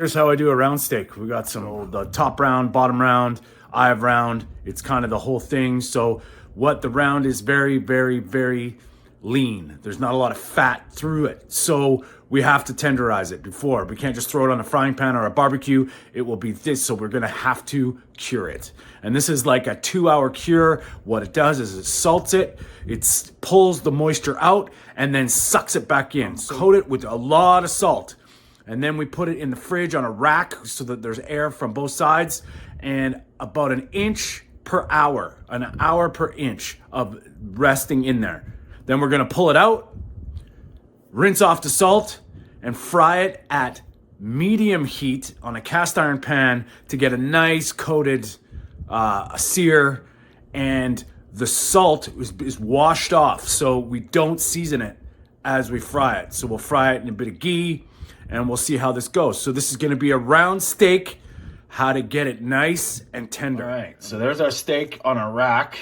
Here's how I do a round steak. We got the top round, bottom round, eye of round. It's kind of the whole thing. So what the round is very, very, very lean. There's not a lot of fat through it. So we have to tenderize it before. We can't just throw it on a frying pan or a barbecue. It will be this. So we're going to have to cure it. And this is like a 2-hour cure. What it does is it salts it. It pulls the moisture out and then sucks it back in. So coat it with a lot of salt. And then we put it in the fridge on a rack so that there's air from both sides, and about an inch per hour, an hour per inch of resting in there. Then we're gonna pull it out, rinse off the salt, and fry it at medium heat on a cast iron pan to get a nice coated sear, and the salt is washed off so we don't season it as we fry it. So we'll fry it in a bit of ghee, and we'll see how this goes. So this is gonna be a round steak, how to get it nice and tender. All right, so there's our steak on a rack,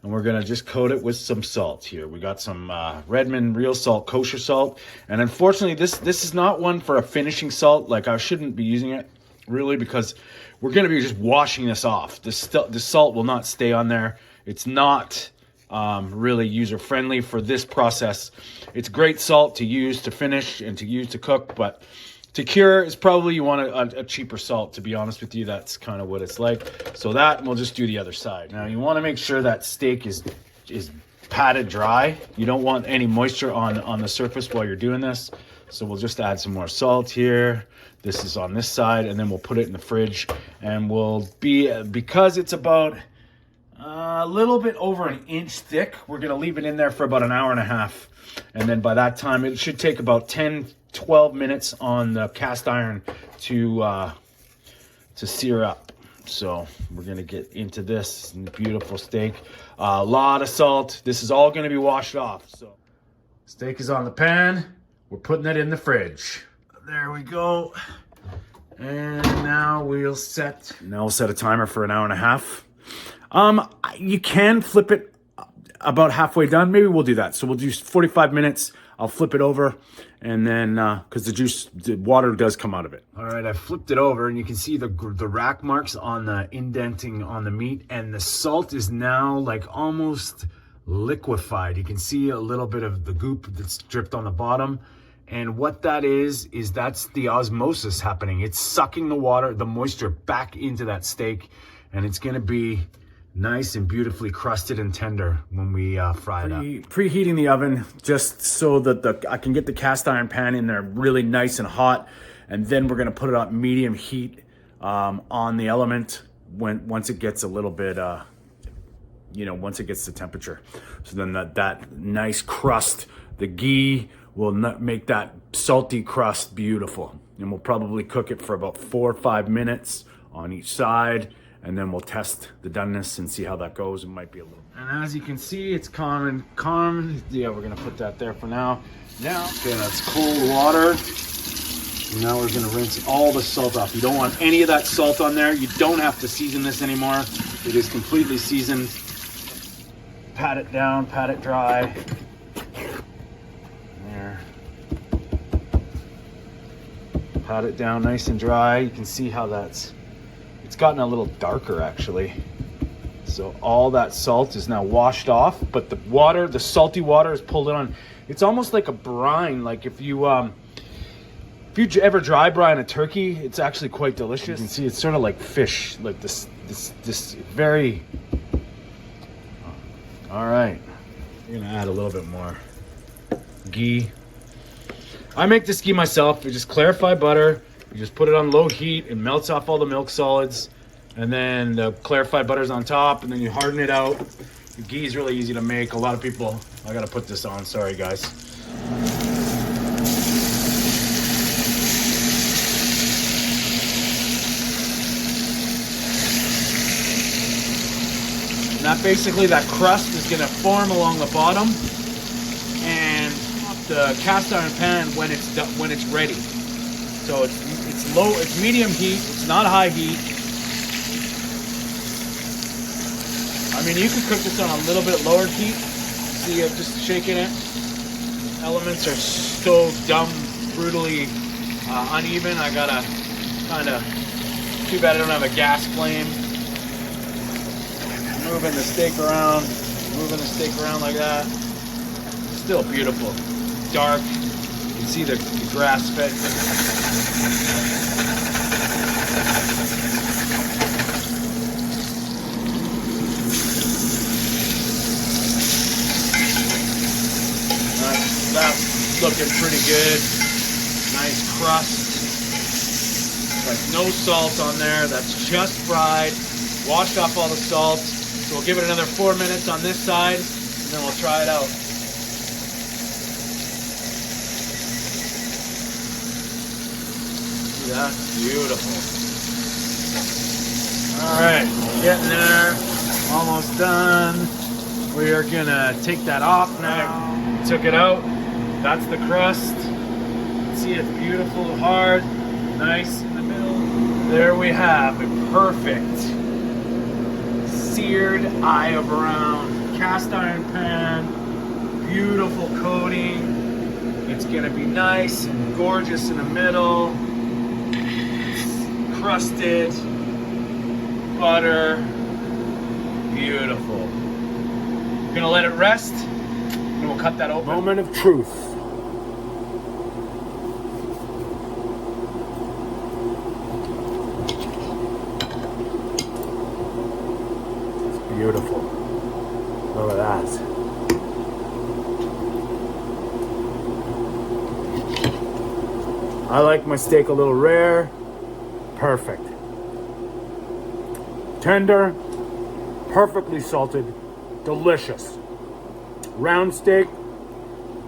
and we're gonna just coat it with some salt here. We got some Redmond real salt, kosher salt. And unfortunately, this is not one for a finishing salt. Like, I shouldn't be using it really, because we're gonna be just washing this off. The salt will not stay on there. It's not really user-friendly for this process. It's great salt to use to finish and to use to cook, but to cure is probably, you want a cheaper salt, to be honest with you. That's kind of what it's like. So that, and we'll just do the other side. Now you want to make sure that steak is patted dry. You don't want any moisture on the surface while you're doing this. So we'll just add some more salt here. This is on this side, and then we'll put it in the fridge, and we'll because it's about a little bit over an inch thick, we're gonna leave it in there for about an hour and a half. And then by that time, it should take about 10-12 minutes on the cast iron to sear up. So we're gonna get into this beautiful steak. A lot of salt. This is all gonna be washed off. So steak is on the pan. We're putting it in the fridge. There we go. And now we'll set a timer for an hour and a half. You can flip it about halfway done. Maybe we'll do that. So we'll do 45 minutes. I'll flip it over, and then because the water does come out of it. All right, I flipped it over, and you can see the rack marks on the indenting on the meat, and the salt is now like almost liquefied. You can see a little bit of the goop that's dripped on the bottom. And what that is that's the osmosis happening. It's sucking the water, the moisture back into that steak, and it's gonna be nice and beautifully crusted and tender when we fry it up. Preheating the oven just so that I can get the cast iron pan in there really nice and hot, and then we're gonna put it on medium heat on the element once it gets a little bit, once it gets to temperature. So then that nice crust, the ghee will make that salty crust beautiful. And we'll probably cook it for about 4 or 5 minutes on each side. And then we'll test the doneness and see how that goes. It might be a little. And as you can see, it's calm. Yeah, we're gonna put that there for now. Okay, that's cold water. And now we're gonna rinse all the salt off. You don't want any of that salt on there. You don't have to season this anymore. It is completely seasoned. Pat it down, pat it dry. There. Pat it down nice and dry. You can see how it's gotten a little darker actually. So all that salt is now washed off, but the salty water is pulled in on. It's almost like a brine. Like if you ever dry brine a turkey, it's actually quite delicious. You can see it's sort of like fish, like this very. All right, I'm gonna add a little bit more ghee. I make this ghee myself. We just clarified butter. You just put it on low heat. It melts off all the milk solids. And then the clarified butter's on top. And then you harden it out. The ghee is really easy to make. A lot of people... I got to put this on. Sorry, guys. And that crust is going to form along the bottom. And the cast iron pan when it's ready. So it's low, it's medium heat, it's not high heat. I mean, you can cook this on a little bit lower heat. See, I'm just shaking it. Elements are so brutally uneven. I gotta kind of, too bad I don't have a gas flame. Moving the steak around like that. Still beautiful. Dark. You can see the grass fed. That's looking pretty good. Nice crust. Like no salt on there. That's just fried. Washed off all the salt. So we'll give it another 4 minutes on this side, and then we'll try it out. See that? Beautiful. All right, getting there. Almost done. We are gonna take that off now. Took it out. That's the crust. See, it's beautiful, hard, nice in the middle. There we have it. Perfect. Seared eye of round, cast iron pan, beautiful coating. It's gonna be nice and gorgeous in the middle. Crusted, butter, beautiful. We're gonna let it rest, and we'll cut that open. Moment of truth. Beautiful. Look at that. I like my steak a little rare. Perfect. Tender, perfectly salted, delicious. Round steak,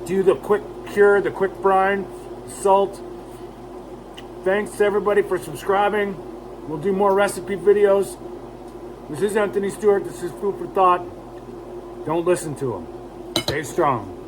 do the quick cure, the quick brine, salt. Thanks to everybody for subscribing. We'll do more recipe videos. This is Anthony Stewart. This is Food for Thought. Don't listen to him. Stay strong.